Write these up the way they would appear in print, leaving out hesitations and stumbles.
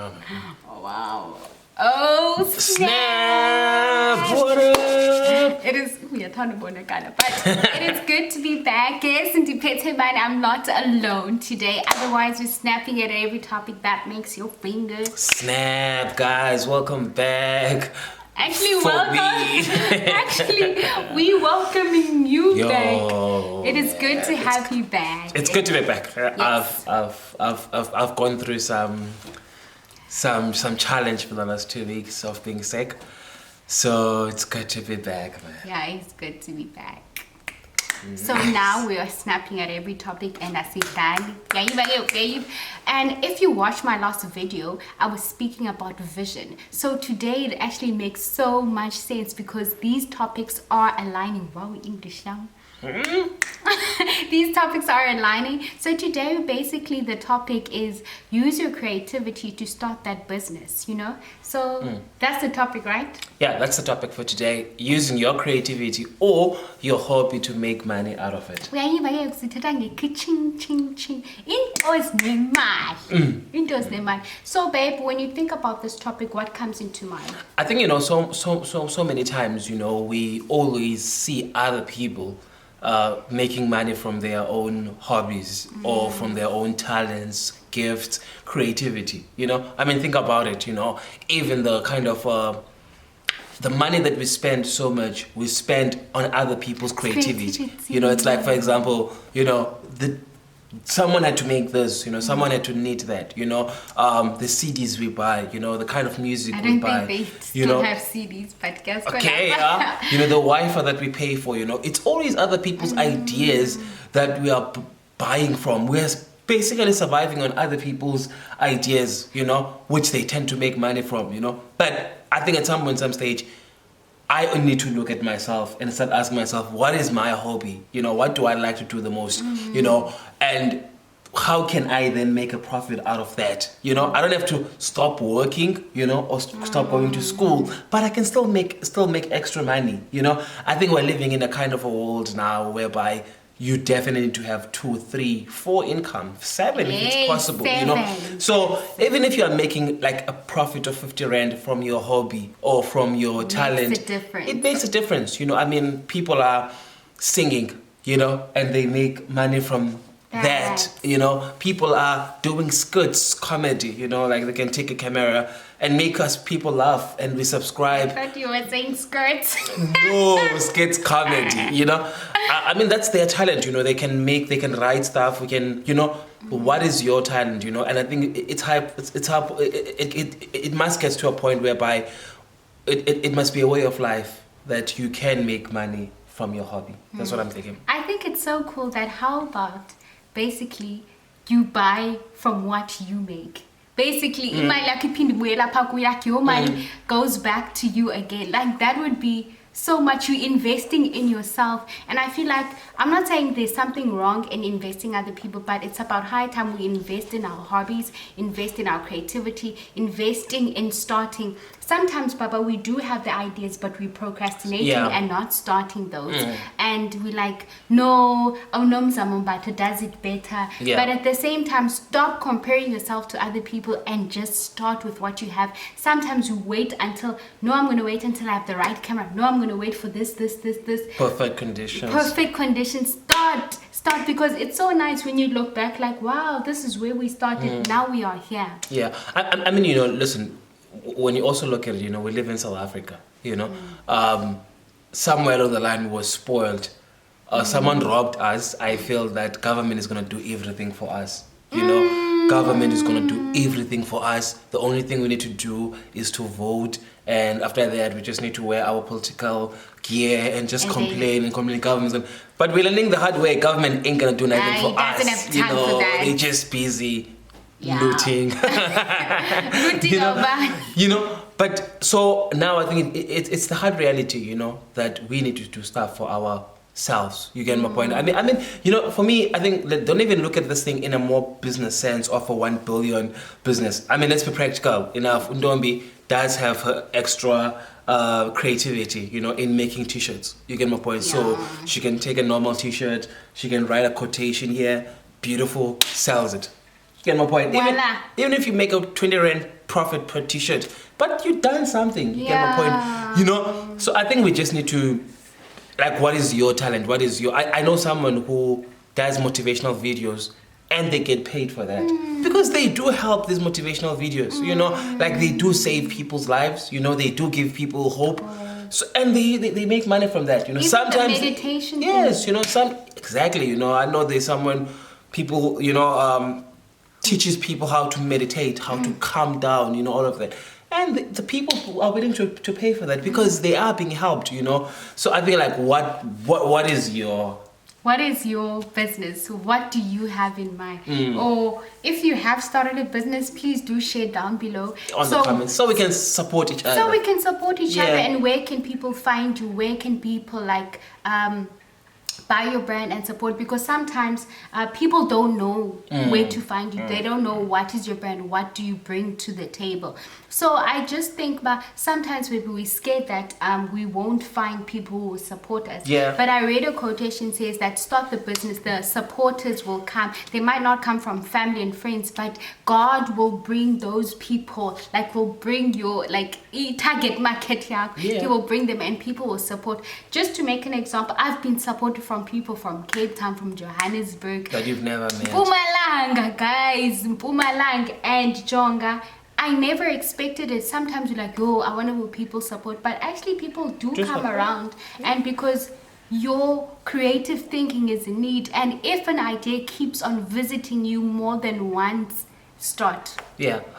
Oh, wow. Oh, snap! What up? It is, we are talking about Nakala, but it is good to be back. Yes, and I'm not alone today. Otherwise, we're snapping at every topic that makes your fingers Snap, guys, welcome back. Actually, we welcoming you back. It is good to have you back. It's good to be back. Yes. I've gone through some challenge for the last 2 weeks of being sick, so it's good to be back, man. Yeah, it's good to be back. So now we are snapping at every topic, and I see that. And if you watch my last video, I was speaking about vision. So today it actually makes so much sense because these topics are aligning. Wow, English now. These topics are aligning. So today basically the topic is use your creativity to start that business, you know. So that's the topic, right? Yeah, that's the topic for today. Using your creativity or your hobby to make money out of it. So babe, when you think about this topic, what comes into mind? I think, you know, so many times, you know, we always see other people making money from their own hobbies or from their own talents, gifts, creativity, you know. I mean, think about it, you know, even the kind of the money that we spend so much, we spend on other people's creativity. You know, it's like, for example, you know, someone had to make this, you know, someone had to knit that, you know, the CDs we buy, you know, the kind of music we buy. I don't think they still have CDs, but guess what? Okay, you know, the Wi-Fi that we pay for, you know, it's always other people's ideas that we are buying from. We're basically surviving on other people's ideas, you know, which they tend to make money from, you know. But I think at some stage, I need to look at myself and start asking myself, what is my hobby? You know, what do I like to do the most? You know, and how can I then make a profit out of that? You know, I don't have to stop working, you know, or stop going to school, but I can still make extra money. You know, I think we're living in a kind of a world now whereby you definitely need to have 2, 3, 4 income, 7 if it's possible, you know. So even if you are making like a profit of 50 Rand from your hobby or from your talent, it makes a difference, you know. I mean, people are singing, you know, and they make money from that, you know. People are doing skits, comedy, you know, like they can take a camera and make us people laugh and we subscribe. I thought you were saying skirts. No, skits comedy, you know. I mean, that's their talent, you know. They can write stuff. We can, you know, what is your talent, you know? And I think it must get to a point whereby it must be a way of life that you can make money from your hobby. That's what I'm thinking. I think it's so cool that how about basically you buy from what you make. Basically, your money goes back to you again. Like that would be so much. You investing in yourself, and I feel like I'm not saying there's something wrong in investing other people, but it's about high time we invest in our hobbies, invest in our creativity, investing in starting. Sometimes, Baba, we do have the ideas, but we're procrastinating and not starting those. And we're like, no, Mzamombato does it better. But at the same time, stop comparing yourself to other people and just start with what you have. Sometimes you wait until, no, I'm going to wait until I have the right camera. No, I'm going to wait for this. Perfect conditions. Start, because it's so nice when you look back like, wow, this is where we started. Now we are here. Yeah. I mean, you know, listen, when you also look at it, you know, we live in South Africa, you know, somewhere along the line we were spoiled. Someone robbed us. I feel that government is going to do everything for us, you know. Government is going to do everything for us. The only thing we need to do is to vote, and after that we just need to wear our political gear and just complain. Government, but we're learning the hard way. Government ain't going to do nothing for us, you know. They're just busy looting. You know, but so now I think it's the hard reality, you know, that we need to do stuff for ourselves. You get my point? I mean, you know, for me, I think don't even look at this thing in a more business sense or for 1 billion business. I mean, let's be practical enough. Ndombi does have her extra creativity, you know, in making t-shirts. You get my point? So she can take a normal t-shirt, she can write a quotation here, beautiful, sells it. You get my point? Even if you make a 20 Rand profit per t-shirt, but you've done something. You get my point, you know. So I think we just need to, like, what is your talent? What is your? I know someone who does motivational videos, and they get paid for that because they do help these motivational videos. You know, like they do save people's lives. You know, they do give people hope. So, and they make money from that. You know, even sometimes the meditation. yes, you know, exactly. You know, I know there's someone, people, you know, teaches people how to meditate, how to calm down, you know, all of that. And the people who are willing to pay for that because they are being helped, you know. So I think, like, what is your... What is your business? What do you have in mind? Or if you have started a business, please do share down below. On the comments, so we can support each other. So we can support each other. And where can people find you? Where can people, like, buy your brand and support? Because sometimes people don't know where to find you. They don't know what is your brand, what do you bring to the table. So I just think about sometimes we're scared that we won't find people who will support us. But I read a quotation says that start the business, the supporters will come. They might not come from family and friends, but God will bring those people, like will bring your like target market. He will bring them and people will support. Just to make an example, I've been supported from people from Cape Town, from Johannesburg, that you've never met. Mpumalanga, guys, Mpumalanga and Jonga. I never expected it. Sometimes you're like, oh, I wonder will people support, but actually people do come around, and because your creative thinking is in need, and if an idea keeps on visiting you more than once, start.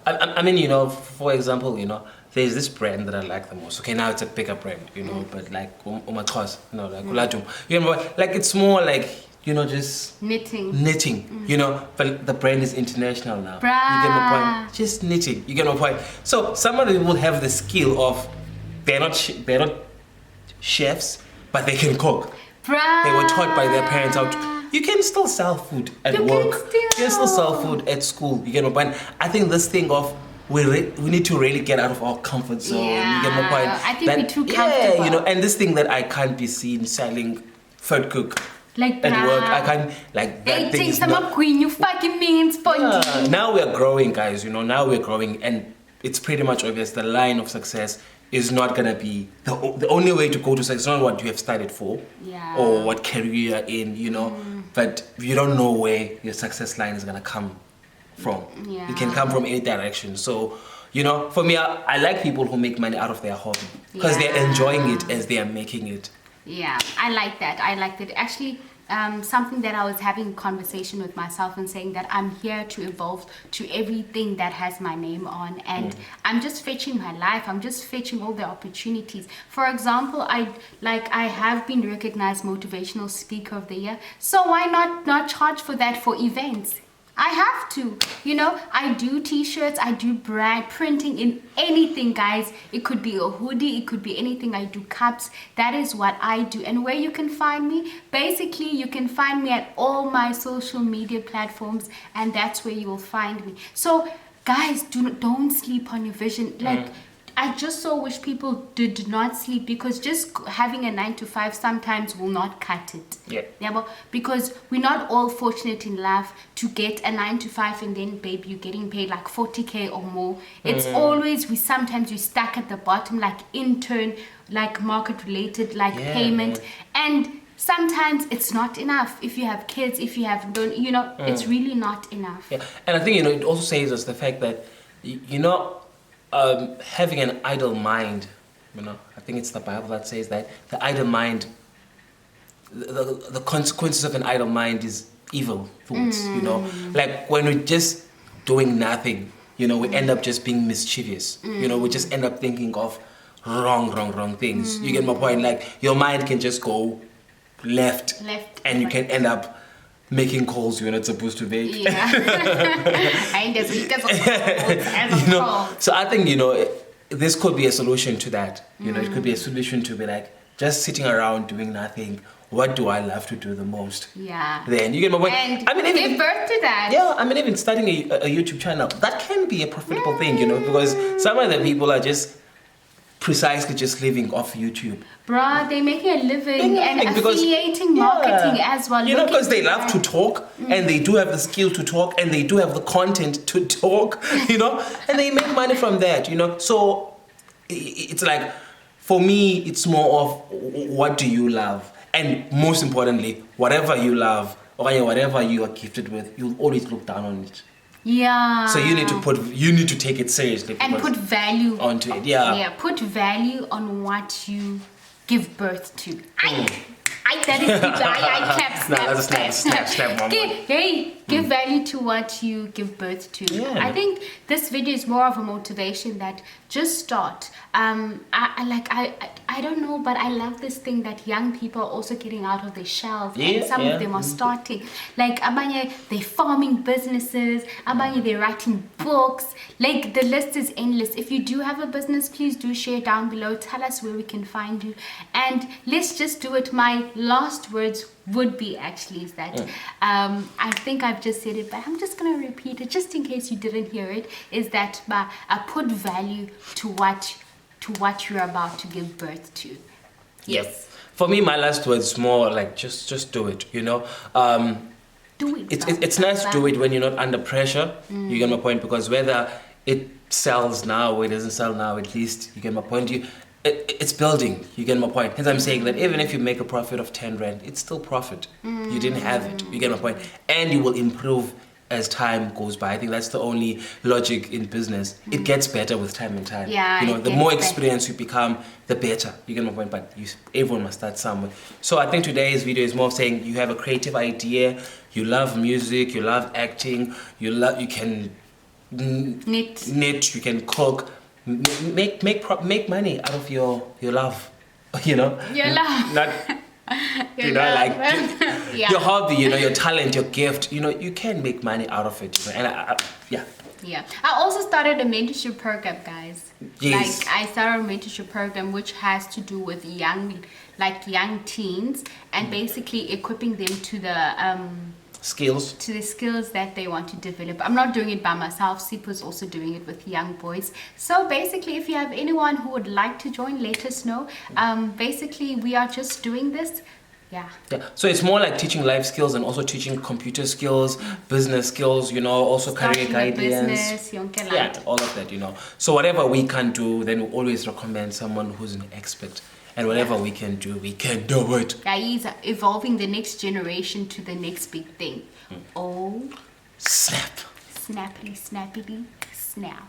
I mean, you know, for example, you know, there's this brand that I like the most. Okay, now it's a bigger brand, you know, but like Umakos, you know, like Ulatum, you know, like it's more like, you know, just knitting, you know, but the brand is international now. You get my point? Just knitting, you get my point? So some of the people have the skill of, they're not chefs, but they can cook. They were taught by their parents how to... You can still sell food at work. You can still sell food at school, you get my point? I think this thing of, we need to really get out of our comfort zone. You get my point? I think we're too comfortable. Yeah, you know, and this thing that I can't be seen selling food cook. Like at work, I can't, like, that thing is not... Queen, you fucking mean spongy. Now we're growing, guys, you know, now we're growing, and it's pretty much obvious the line of success is not gonna be, the only way to go to success, not what you have studied for, or what career you're in, you know, but you don't know where your success line is gonna come from. It can come from any direction. So, you know, for me, I like people who make money out of their hobby, because they're enjoying it as they are making it. Yeah, I like that. I like that. Actually, something that I was having a conversation with myself and saying that I'm here to evolve to everything that has my name on, and I'm just fetching my life. I'm just fetching all the opportunities. For example, I have been recognized motivational speaker of the year. So why not charge for that for events? I have to, you know. I do t-shirts, I do brand printing in anything, guys. It could be a hoodie, it could be anything. I do cups. That is what I do. And where you can find me, basically you can find me at all my social media platforms, and that's where you will find me. So guys, don't sleep on your vision. Like, I just so wish people did not sleep, because just having a 9-to-5 sometimes will not cut it. But because we're not all fortunate in life to get a 9-to-5 and then, babe, you're getting paid like 40K or more. It's always, sometimes you're stuck at the bottom, like intern, like market related, like payment. And sometimes it's not enough. If you have kids, if you have, you know, it's really not enough. And I think, you know, it also says us the fact that, you know, having an idle mind, you know, I think it's the Bible that says that the idle mind, the consequences of an idle mind is evil thoughts, you know. Like when we're just doing nothing, you know, we end up just being mischievous, you know, we just end up thinking of wrong things. You get my point? Like your mind can just go left and you can end up making calls you're not supposed to make. You know, so I think, you know, this could be a solution to that. You know, it could be a solution to be like, just sitting around doing nothing. What do I love to do the most? Then you get my point. And I mean, even give birth to that. Yeah, I mean, even starting a YouTube channel, that can be a profitable thing, you know, because some of the people are just precisely just living off YouTube. Bruh, they're making a living and Because- affiliating marketing as well. You know, Looking because they to love that. to talk and they do have the skill to talk and they do have the content to talk, you know, and they make money from that, you know. So it's like, for me, it's more of what do you love? And most importantly, whatever you love or whatever you are gifted with, you'll always look down on it. Yeah. So you need to take it seriously. And because- put value onto it. Yeah. Yeah, put value on what you give birth to. That is the I cap No, that's a snap, one more. Give value to what you give birth to. Yeah. I think this video is more of a motivation that just start. I don't know, but I love this thing that young people are also getting out of their shells, and some of them are starting. Like abanye, they're farming businesses. Abanye, they're writing books. Like the list is endless. If you do have a business, please do share down below. Tell us where we can find you, and let's just do it. My last words would be actually is that I think I've just said it, but I'm just gonna repeat it just in case you didn't hear it. Is that put value to what you're about to give birth to. Yes. For me, my last words more like just do it. You know. Do it. It's nice to do it when you're not under pressure. You get my point, because whether it sells now or it doesn't sell now, at least you get my point. It's building. You get my point. Hence I'm saying that even if you make a profit of 10 rand, it's still profit. You didn't have it. You get my point, and you will improve as time goes by. I think that's the only logic in business. It gets better with time and time. Yeah, you know, it the gets more better. experience you become, the better. You get my point. But everyone must start somewhere. So I think today's video is more of saying you have a creative idea, you love music, you love acting, you can knit, you can cook, make money out of your love. You know, Your love. Not Your know, love. like Yeah. your hobby, you know, your talent, your gift, you know, you can make money out of it. You know? And Yeah. I also started a mentorship program, guys. Yes. Like I started a mentorship program which has to do with young teens and basically equipping them to the skills that they want to develop. I'm not doing it by myself. Sipo's also doing it with young boys. So basically, if you have anyone who would like to join, let us know. Basically, we are just doing this. Yeah. So it's more like teaching life skills and also teaching computer skills, business skills, you know, also career Starting a guidance. business, yonke Yeah, lanto. all of that, you know. So whatever we can do, then we always recommend someone who's an expert. And whatever we can do it. Yeah, he's evolving the next generation to the next big thing. Oh, Snap. snappity, snappity, snap.